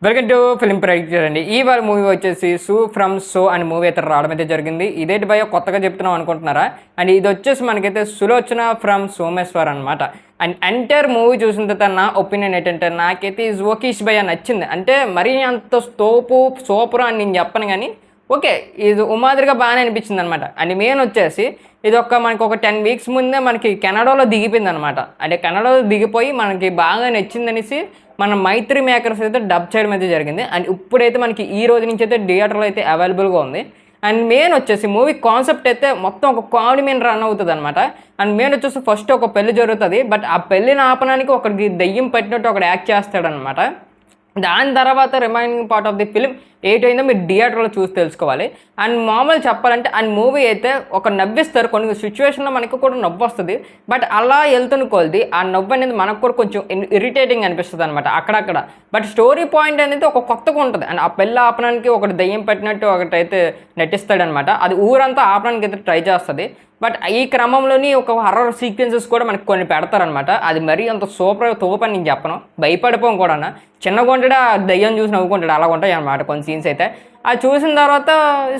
Welcome to film predictor అండి. ఇవాళ movie వచ్చేసి సూ ఫ్రమ్ సో అనే మూవీ అయితే రావడం అయితే జరిగింది. ఇదేంటి భయ కొత్తగా చెప్తున్నాం అనుకుంటున్నారా? అండ్ ఇది వచ్చేసి మనకైతే సులోచన ఫ్రమ్ సోమేశ్వర్ అనమాట. అండ్ ఎంటైర్ మూవీ చూసిన తర్వాత నా ఒపీనియన్ ఏంటంటే నాకైతే ఈజ్ ఓకేష్ భయ నచ్చింది. అంటే మరీ అంత తోపు సూపర్ అని నేను చెప్పను, కానీ ఓకే ఇది ఉమాదిరిగా బాగానే అనిపించింది అనమాట. అండ్ మెయిన్ వచ్చేసి ఇది మనకి ఒక 10 weeks ముందే మనకి కెనడాలో దిగిపోయింది అనమాట. అంటే కెనడాలో దిగిపోయి మనకి బాగా నచ్చిందనేసి మన మైత్రి మేకర్స్ అయితే డబ్ చేయడం అయితే జరిగింది. అండ్ ఇప్పుడైతే మనకి ఈ రోజు నుంచి అయితే థియేటర్లో అయితే అవైలబుల్గా ఉంది. అండ్ మెయిన్ వచ్చేసి మూవీ కాన్సెప్ట్ అయితే మొత్తం ఒక కామెడీ మీద రన్ అవుతుంది అనమాట. అండ్ మెయిన్ వచ్చేసి ఫస్ట్ ఒక పెళ్లి జరుగుతుంది, బట్ ఆ పెళ్లిని ఆపడానికి ఒకరికి దెయ్యం పట్టినట్టు ఒకటి యాక్ట్ చేస్తాడనమాట. దాని తర్వాత remaining part of the film ఏంటైందో మీరు థియేటర్లో చూసి తెలుసుకోవాలి. అండ్ మామూలు చెప్పాలంటే అండ్ మూవీ అయితే ఒక నవ్విస్తారు, కొన్ని సిచ్యువేషన్లో మనకు కూడా నవ్వు వస్తుంది. బట్ అలా వెళ్తున్న కొలది ఆ నవ్వు అనేది మనకు కూడా కొంచెం ఇరిటేటింగ్ అనిపిస్తుంది అనమాట అక్కడక్కడ. బట్ స్టోరీ పాయింట్ అనేది ఒక కొత్తగా ఉంటుంది. అండ్ ఆ పెళ్ళి ఆపడానికి ఒకటి దయ్యం పెట్టినట్టు ఒకటైతే నటిస్తాడనమాట. అది ఊరంతా ఆపడానికి అయితే ట్రై చేస్తుంది. బట్ ఈ క్రమంలోని ఒక హర్రర్ సీక్వెన్సెస్ కూడా మనకి కొన్ని పెడతారనమాట. అది మరీ అంత సూపర్ తోపని నేను చెప్పను, భయపడిపోం కూడా. చిన్నగా ఉంటాడు, ఆ దయ్యం చూసి నవ్వుకుంటాడు, అలా ఉంటాయి అనమాట కొన్ని సీన్స్ అయితే. అది చూసిన తర్వాత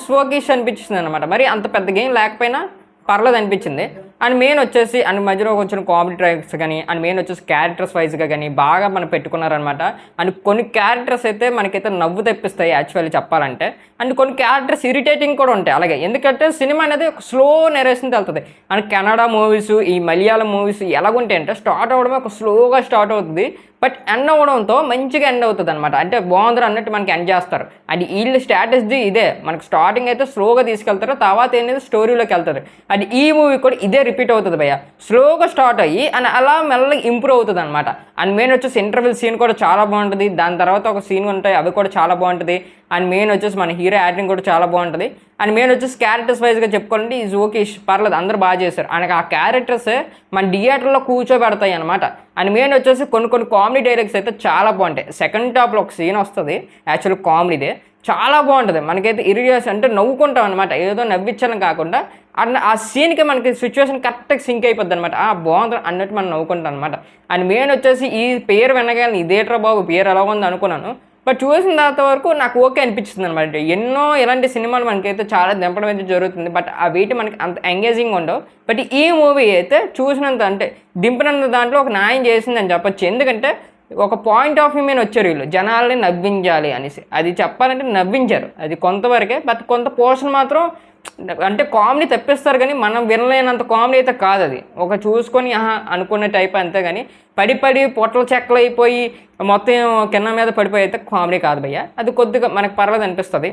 స్వోకిష్ అనిపించింది అనమాట. మరి అంత పెద్ద గేమ్ లేకపోయినా పర్లేదు అనిపించింది. అండ్ మెయిన్ వచ్చేసి అండ్ మధ్యలో వచ్చిన కామెడీ ట్రాక్స్ కానీ అండ్ మెయిన్ వచ్చేసి క్యారెక్టర్స్ వైజ్గా కానీ బాగా మనం పెట్టుకున్నారనమాట. అండ్ కొన్ని క్యారెక్టర్స్ అయితే మనకైతే నవ్వు తెప్పిస్తాయి యాక్చువల్లీ చెప్పాలంటే. అండ్ కొన్ని క్యారెక్టర్స్ ఇరిటేటింగ్ కూడా ఉంటాయి అలాగే, ఎందుకంటే సినిమా అనేది ఒక స్లో నెరేషన్ వెళ్తుంది. అండ్ కన్నడ మూవీస్ ఈ మలయాళం మూవీస్ ఎలాగుంటాయి అంటే స్టార్ట్ అవ్వడమే ఒక స్లోగా స్టార్ట్ అవుతుంది, బట్ ఎండ్ అవ్వడంతో మంచిగా ఎండ్ అవుతుంది అనమాట. అంటే బాగుంది అన్నట్టు మనకి ఎండ్ చేస్తారు. అండ్ వీళ్ళ స్ట్రాటజీ ఇదే, మనకు స్టార్టింగ్ అయితే స్లోగా తీసుకెళ్తారు, తర్వాత ఏంటంటే స్టోరీలోకి వెళ్తారు. అండ్ ఈ మూవీ కూడా ఇదే రిపీట్ అవుతుంది భయ్య, స్లోగా స్టార్ట్ అయ్యి అండ్ అలా మెల్లగా ఇంప్రూవ్ అవుతుంది అనమాట. అండ్ మెయిన్ వచ్చేసి ఇంటర్వెల్ సీన్ కూడా చాలా బాగుంటుంది. దాని తర్వాత ఒక సీన్ ఉంటాయి, అవి కూడా చాలా బాగుంటుంది. అండ్ మెయిన్ వచ్చేసి మన హీరో యాక్టింగ్ కూడా చాలా బాగుంటుంది. అండ్ మెయిన్ వచ్చేసి క్యారెక్టర్స్ వైజ్గా చెప్పుకోవాలంటే ఈజ్ ఓకే, పర్లేదు, అందరూ బాగా చేశారు. అండ్ ఆ క్యారెక్టర్స్ మన థియేటర్లో కూర్చోబెడతాయి అనమాట. అండ్ మెయిన్ వచ్చేసి కొన్ని కామెడీ డైలాగ్స్ అయితే చాలా బాగుంటాయి. సెకండ్ హాఫ్లో ఒక సీన్ వస్తుంది, యాక్చువల్లీ కామెడీదే, చాలా బాగుంటుంది. మనకైతే ఇరిగేషన్ అంటే నవ్వుకుంటాం అనమాట, ఏదో నవ్వించడం కాకుండా అండ్ ఆ సీన్కి మనకి సిచ్యువేషన్ కరెక్ట్గా సింక్ అయిపోద్ది అనమాట. బాగుంది అన్నట్టు మనం నవ్వుకుంటాం అనమాట. అండ్ మెయిన్ వచ్చేసి ఈ పేరు వినగానే ఇదేట్రా బాబు పేరు ఎలా ఉంది అనుకున్నాను, బట్ చూసిన తర్వాత వరకు నాకు ఓకే అనిపించింది అనమాట. ఎన్నో ఇలాంటి సినిమాలు మనకైతే చాలా దింపడం అయితే జరుగుతుంది, బట్ ఆ వీటి మనకి అంత ఎంగేజింగ్ ఉండవు. బట్ ఈ మూవీ అయితే చూసినంత అంటే దింపినంత దాంట్లో ఒక న్యాయం చేసిందని చెప్పొచ్చు. ఎందుకంటే ఒక పాయింట్ ఆఫ్ వ్యూ మీద వచ్చారు వీళ్ళు, జనాల్ని నవ్వించాలి అనేసి. అది చెప్పాలంటే నవ్వించారు, అది కొంతవరకే. బట్ కొంత పోర్షన్ మాత్రం అంటే కామెడీ తెప్పిస్తారు, కానీ మనం వినలేనంత కామెడీ అయితే కాదు. అది ఒక చూసుకొని అనుకునే టైప్ అంతే, కానీ పడి పొట్టలు చెక్కలు అయిపోయి మొత్తం కింద మీద పడిపోయి అయితే కామెడీ కాదు భయ్య. అది కొద్దిగా మనకు పర్లేదు అనిపిస్తుంది.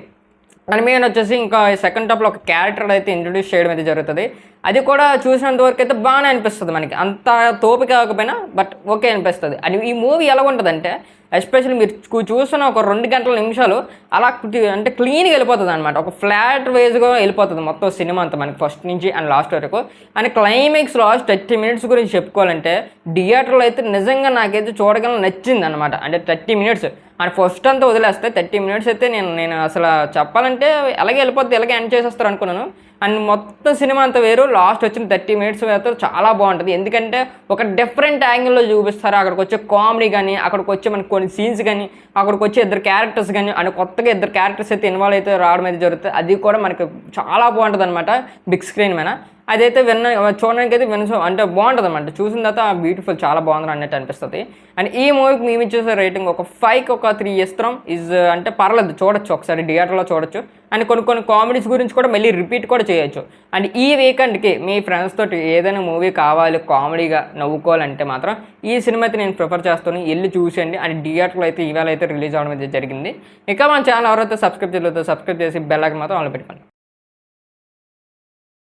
అండ్ మెయిన్ వచ్చేసి ఇంకా సెకండ్ హాఫ్లో ఒక క్యారెక్టర్ అయితే ఇంట్రొడ్యూస్ చేయడం అయితే జరుగుతుంది. అది కూడా చూసినంత వరకు అయితే బాగానే అనిపిస్తుంది, మనకి అంత తోపు కాకపోయినా బట్ ఓకే అనిపిస్తుంది. అని ఈ మూవీ ఎలా ఉంటుందంటే ఎస్పెషల్లీ మీరు చూసిన ఒక 2 గంటల నిమిషాలు అలా అంటే క్లీన్గా వెళ్ళిపోతుంది అనమాట. ఒక ఫ్లాట్ వేజ్గా వెళ్ళిపోతుంది మొత్తం సినిమా అంతా మనకి ఫస్ట్ నుంచి అండ్ లాస్ట్ వరకు. అండ్ క్లైమాక్స్ లాస్ట్ 30 minutes గురించి చెప్పుకోవాలంటే థియేటర్లో అయితే నిజంగా నాకైతే చూడగలను నచ్చింది అనమాట. అంటే 30 minutes అండ్ ఫస్ట్ అంతా వదిలేస్తే 30 minutes అయితే నేను అసలు చెప్పాలంటే ఎలాగే వెళ్ళిపోద్ది, ఎలాగే ఎండ్ చేసేస్తారు అనుకున్నాను. అండ్ మొత్తం సినిమా అంతా వేరు, లాస్ట్ వచ్చిన 30 minutes అయితే చాలా బాగుంటుంది. ఎందుకంటే ఒక డిఫరెంట్ యాంగిల్లో చూపిస్తారు. అక్కడికి వచ్చే కామెడీ కానీ అక్కడికి వచ్చే మనకి కొన్ని సీన్స్ కానీ అక్కడికి వచ్చే 2 క్యారెక్టర్స్ కానీ అండ్ కొత్తగా 2 క్యారెక్టర్స్ అయితే ఇన్వాల్వ్ అయితే రావడం అయితే జరుగుతుంది. అది కూడా మనకి చాలా బాగుంటుంది అనమాట బిగ్ స్క్రీన్ మీద. అదైతే చూడడానికి అయితే అంటే బాగుంటుంది అనమాట. చూసిన తర్వాత బ్యూటిఫుల్, చాలా బాగుంది అన్నట్టు అనిపిస్తుంది. అండ్ ఈ మూవీకి మేము ఇచ్చేసే రేటింగ్ ఒక 5కి ఒక 3 ఇస్తాం. అంటే పర్లేదు, చూడొచ్చు, ఒకసారి థియేటర్లో చూడొచ్చు. అండ్ కొన్ని కామెడీస్ గురించి కూడా మళ్ళీ రిపీట్ కూడా చేయొచ్చు. అండ్ ఈ వీకెండ్కి మీ ఫ్రెండ్స్ తోటి ఏదైనా మూవీ కావాలి కామెడీగా నవ్వుకోవాలంటే మాత్రం ఈ సినిమా అయితే నేను ప్రిఫర్ చేస్తాను, వెళ్ళి చూసేయండి. అండ్ థియేటర్లో అయితే ఇవాళ అయితే రిలీజ్ అవ్వడం అయితే జరిగింది. ఇంకా మన ఛానల్ ఎవరైతే సబ్స్క్రైబ్ చేయలేదో సబ్స్క్రైబ్ చేసి బెల్ ఐకాన్ మాత్రం ఆన్ పెట్టుకోండి.